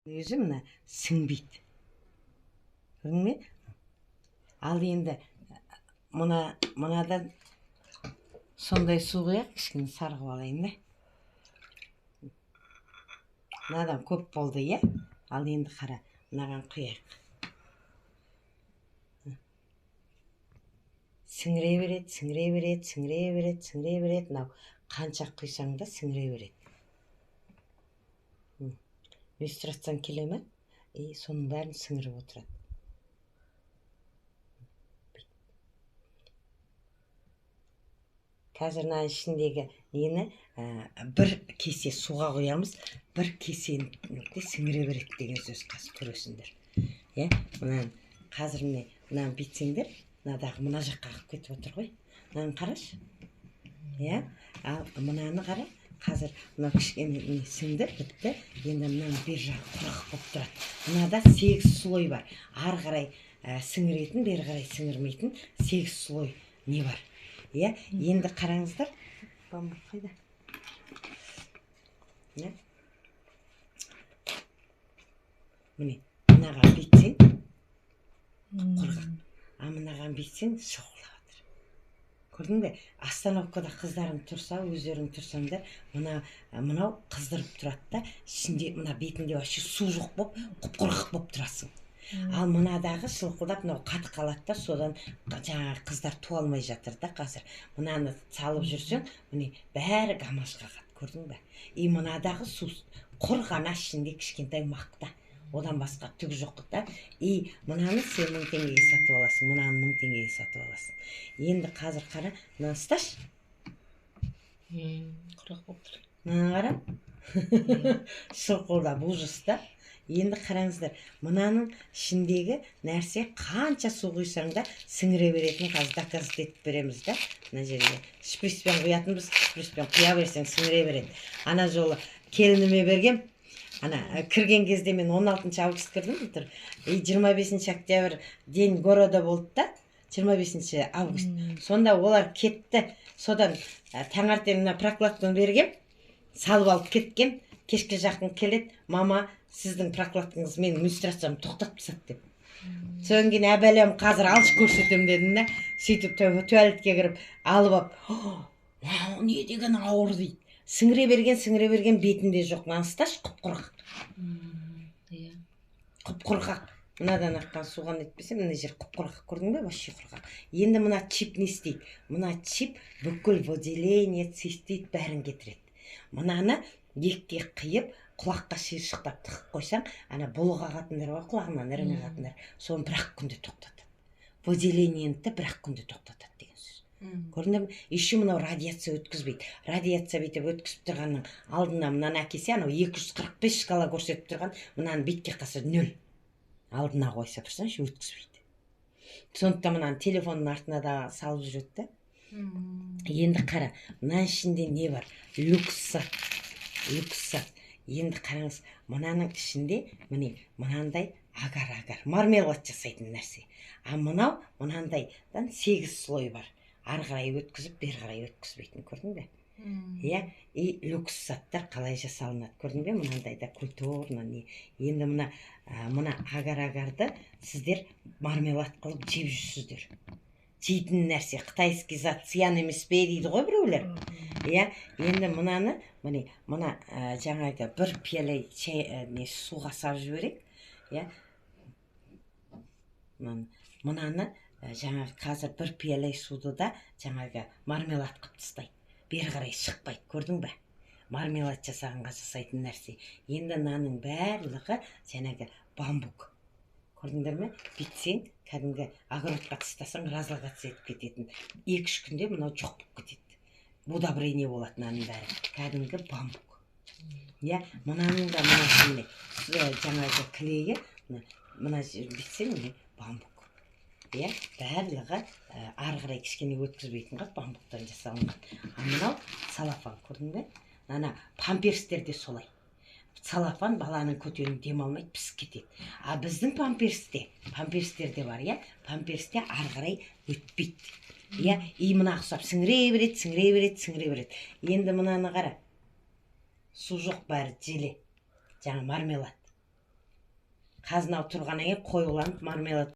өзі мына сіңбейді. Көрдің бе? Ал енді мынадан сондай су құяқ, кішкене сарғып алайын да. Мынадан көп болды, иә? Ал енді қара, мынаған құяқ. Сіңіре береді, сіңіре береді, сіңіре береді, сіңіре береді. Мынау қанша құйсаң да сіңіре береді. Иллюстрацияң келе ме? Соның бәрін сіңіріп отырады. Қазір мына ішіндегі нені бір кесе суға құямыз, бір кесені сіңіре береді деген сөз, қазір көресіңдер. Мұнан қазір мынаны бүйтсеңдер, мынадағы мына жаққа ағып кетіп отыр ғой. Мынаны қарашы. Ал мынаны қара. Қазір мына кішкене сіңді, бітті. Енді мынаны бер жағы құрақ болып тұрады. Мынада 8 слой бар. Ары қарай сіңіретін, бері қарай сіңірмейтін 8 слой не бар. Енді қараңыздар. Бамбук қайда? Міне, мынаған бүйтсең құрғақ. А мынаған бүйтсең шоқылап жатыр. Көрдің бе? Остановкада қыздарың тұрса, өздерің тұрсаңдар, мынау қыздырып тұрады да, ішінде мына бетінде вообще су жоқ болып, құп-құрғақ болып тұрасың. Ал мынадағы шылқылдап мынау қатып қалады да, содан жаңағы қыздар туа алмай жатыр да қазір. Мынаны салып жүрсең, міне бәрі гамаш қағады, көрдің бе? Мынадағы су құр ғана ішінде кішкентай мақта. Одан басқа түк жоқ та. Мынаны сен 1000 теңгеге сатып аласың, мынаны 1000 теңгеге сатып аласың. Енді қазір қара, мынаны ұсташ. Құрақ болып тұр. Мынаны қара. Шылқылдап ұжыста. Енді қараңыздар, мынаның ішіндегі нәрсе қанша су құйсаң да сіңіре беретін, қазір доказать етіп береміз да. Мына жерге шприспен құятынбыз, шприспен құя берсең сіңіре береді. Ана жолы келініме бергем. Кірген кезде мен 16 август кірдім, 25 октябрь день города болды да, 25 август. Сонда олар кетті. Содан таңертең прокладканы бергем, салып алып кеткен. Кешке жақын келеді, мама, сіздің прокладкаңыз менің иллюстрациямды тоқтатып тастады деп. Содан кейін әбәлем қазір алшы көрсетем дедім да, сөйтіп туалетке кіріп алып алып, не деген ауыр дейді. Сіңіре берген бетінде жоқ. Мынаны ұсташ, құп-құрғақ. Құп-құрғақ. Мынадан аққан суға нетпесе, мына жер құп-құрғақ, көрдің бе? Вообще құрғақ. Енді мына чип не істейді? Мына чип бүкіл выделение, цистит бәрін кетіреді. Мынаны екке қиып, құлаққа шиыршықтап тығып қойсаң, бұлық ағатындар бар, құлағынан іріңе ағатындар, соны бір-ақ күнде тоқтатады. Выделениені 1-ақ күнде тоқтатады деген сөз. Көрдіңдер ме? Еще мынау радиация өткізбейді. Радиация бүйтіп өткізіп тұрғанның алдына мынаны әкесе, 245 шкала көрсетіп тұрған, мынаны бүйтке қасы 0. Алдына қойса тұрсаңшы, өткізбейді. Сондықтан мынаны телефонның артына да салып жүреді. Енді қара, мына ішінде не бар? Люксат. Енді қараңыз, мынаның ішінде мынандай агар-агар, мармелад жасайтын нәрсе. А мынандайдан 8 слой бар. Ары қарай өткізіп, бері қарай өткізбейтін, көрдің бе? Люкс заттар қалай жасалынады, көрдің бе? Мынандайда культурно не. Енді мына агар-агарды сіздер мармелад қылып жеп жүрсіздер. Жейтін нәрсе, қытайский зат, сиян емес пе дейді ғой біреулер. Енді мынаны, мына жаңағы бір пиала суға салып жіберейік. Мынаны жаңағы қазір бір пиала суды да жаңағы мармелад қып тастайды. Бері қарай шықпайды, көрдің бе? Мармелад жасағанға жасайтын нәрсе. Енді мынаның барлығы жаңағы бамбук. Көрдіңдер ме? Бүйтсең, кәдімгі огородқа тастасаң, разлагаться етіп кететін. 2-3 күнде мынау жоқ болып кетеді. Удобрение болады мынаның бәрі. Кәдімгі бамбук. Мынаның да мынасымен жаңағы клейі, мына бүйтсең, бамбук. Барлығы ары қарай кішкене өткізбейтін қап бамбуктан жасалынған. Мынау салафан, көрдің бе? Памперстер де солай. Салафан баланың көтерін демалмайды, пісіп кетеді. А біздің памперстерде бар, памперсте ары қарай өтпейді. Мына ұқсап сіңіре береді. Енді мынаны қара. Су жоқ бәрі желе. Жаңа мармелад. қазынау тұрғаннан кейін қоюланып мармелад